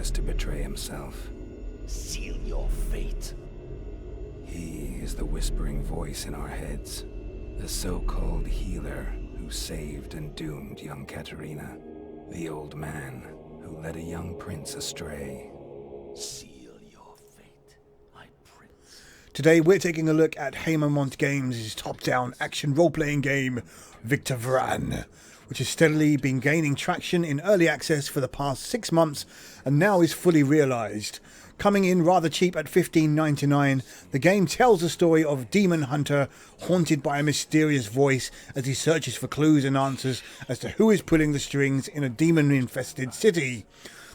dares to betray himself. Seal your fate. He is the whispering voice in our heads, the so-called healer who saved and doomed young Katerina, the old man who led a young prince astray. Seal your fate, my prince. Today we're taking a look at Haemimont Games' top-down action role-playing game, Victor Vran, which has steadily been gaining traction in early access for the past 6 months and now is fully realised. Coming in rather cheap at $15.99, the game tells the story of a demon hunter haunted by a mysterious voice as he searches for clues and answers as to who is pulling the strings in a demon-infested city.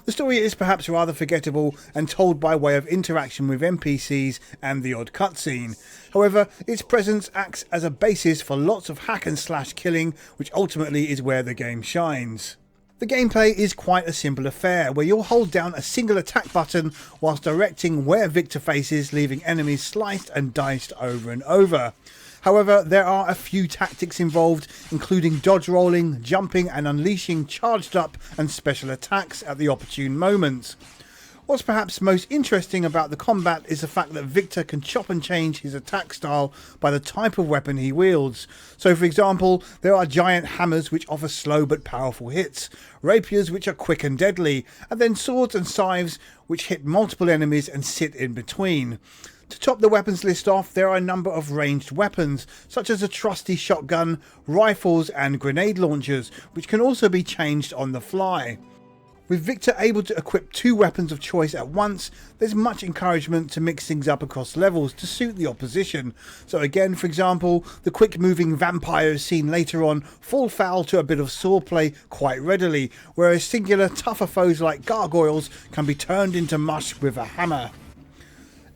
The story is perhaps rather forgettable and told by way of interaction with NPCs and the odd cutscene. However, its presence acts as a basis for lots of hack and slash killing, which ultimately is where the game shines. The gameplay is quite a simple affair, where you'll hold down a single attack button whilst directing where Victor faces, leaving enemies sliced and diced over and over. However, there are a few tactics involved, including dodge rolling, jumping and unleashing charged up and special attacks at the opportune moment. What's perhaps most interesting about the combat is the fact that Victor can chop and change his attack style by the type of weapon he wields. So for example, there are giant hammers which offer slow but powerful hits, rapiers which are quick and deadly, and then swords and scythes which hit multiple enemies and sit in between. To top the weapons list off, there are a number of ranged weapons, such as a trusty shotgun, rifles and grenade launchers, which can also be changed on the fly. With Victor able to equip 2 weapons of choice at once, there's much encouragement to mix things up across levels to suit the opposition. So again, for example, the quick moving vampires seen later on fall foul to a bit of swordplay quite readily, whereas singular tougher foes like gargoyles can be turned into mush with a hammer.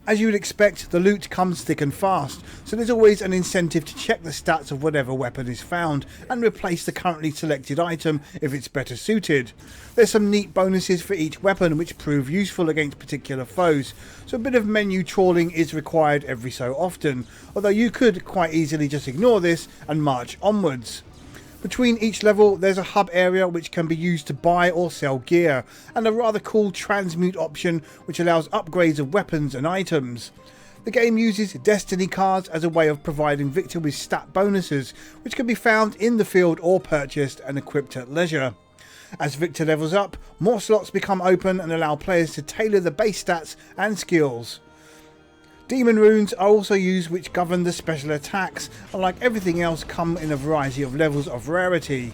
As you would expect, the loot comes thick and fast, so there's always an incentive to check the stats of whatever weapon is found and replace the currently selected item if it's better suited. There's some neat bonuses for each weapon which prove useful against particular foes, so a bit of menu trawling is required every so often, although you could quite easily just ignore this and march onwards. Between each level there's a hub area which can be used to buy or sell gear, and a rather cool transmute option which allows upgrades of weapons and items. The game uses destiny cards as a way of providing Victor with stat bonuses, which can be found in the field or purchased and equipped at leisure. As Victor levels up, more slots become open and allow players to tailor the base stats and skills. Demon runes are also used which govern the special attacks, and like everything else come in a variety of levels of rarity.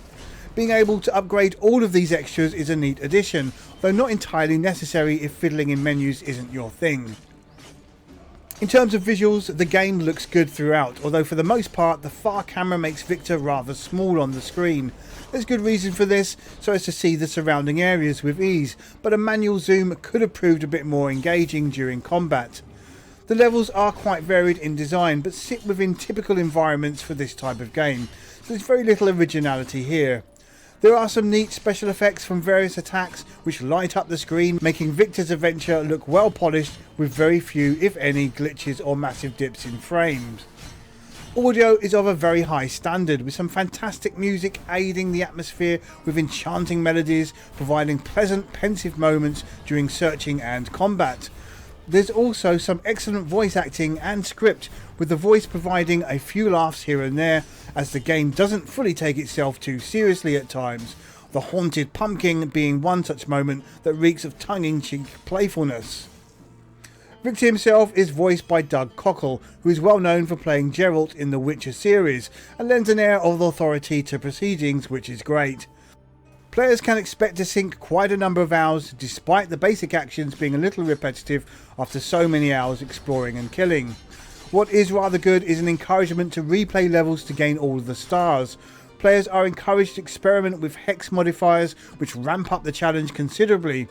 Being able to upgrade all of these extras is a neat addition, though not entirely necessary if fiddling in menus isn't your thing. In terms of visuals, the game looks good throughout, although for the most part the far camera makes Victor rather small on the screen. There's good reason for this, so as to see the surrounding areas with ease, but a manual zoom could have proved a bit more engaging during combat. The levels are quite varied in design, but sit within typical environments for this type of game, so there's very little originality here. There are some neat special effects from various attacks which light up the screen, making Victor's adventure look well polished with very few, if any, glitches or massive dips in frames. Audio is of a very high standard, with some fantastic music aiding the atmosphere with enchanting melodies, providing pleasant pensive moments during searching and combat. There's also some excellent voice acting and script, with the voice providing a few laughs here and there, as the game doesn't fully take itself too seriously at times, the haunted pumpkin being one such moment that reeks of tongue-in-cheek playfulness. Victor himself is voiced by Doug Cockle, who is well known for playing Geralt in the Witcher series, and lends an air of authority to proceedings which is great. Players can expect to sink quite a number of hours, despite the basic actions being a little repetitive after so many hours exploring and killing. What is rather good is an encouragement to replay levels to gain all of the stars. Players are encouraged to experiment with hex modifiers which ramp up the challenge considerably.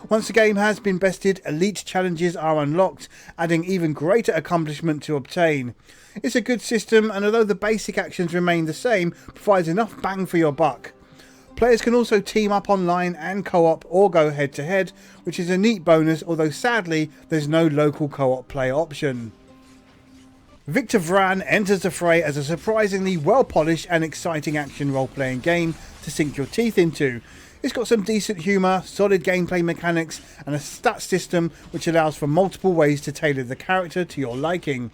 Once the game has been bested, elite challenges are unlocked, adding even greater accomplishment to obtain. It's a good system, and although the basic actions remain the same, provides enough bang for your buck. Players can also team up online and co-op or go head to head, which is a neat bonus, although sadly there's no local co-op play option. Victor Vran enters the fray as a surprisingly well polished and exciting action role playing game to sink your teeth into. It's got some decent humour, solid gameplay mechanics, and a stat system which allows for multiple ways to tailor the character to your liking.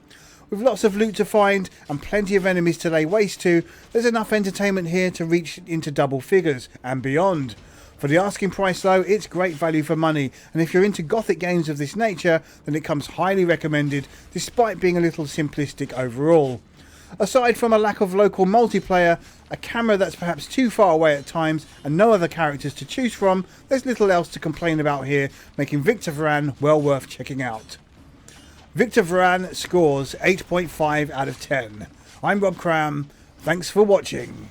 With lots of loot to find and plenty of enemies to lay waste to, there's enough entertainment here to reach into double figures and beyond. For the asking price though, it's great value for money, and if you're into gothic games of this nature, then it comes highly recommended, despite being a little simplistic overall. Aside from a lack of local multiplayer, a camera that's perhaps too far away at times, and no other characters to choose from, there's little else to complain about here, making Victor Vran well worth checking out. Victor Vran scores 8.5 out of 10. I'm Rob Cram, thanks for watching.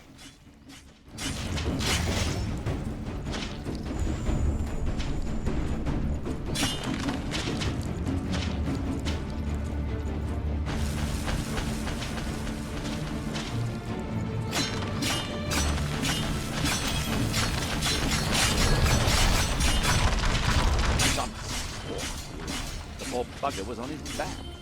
The poor bugger was on his back.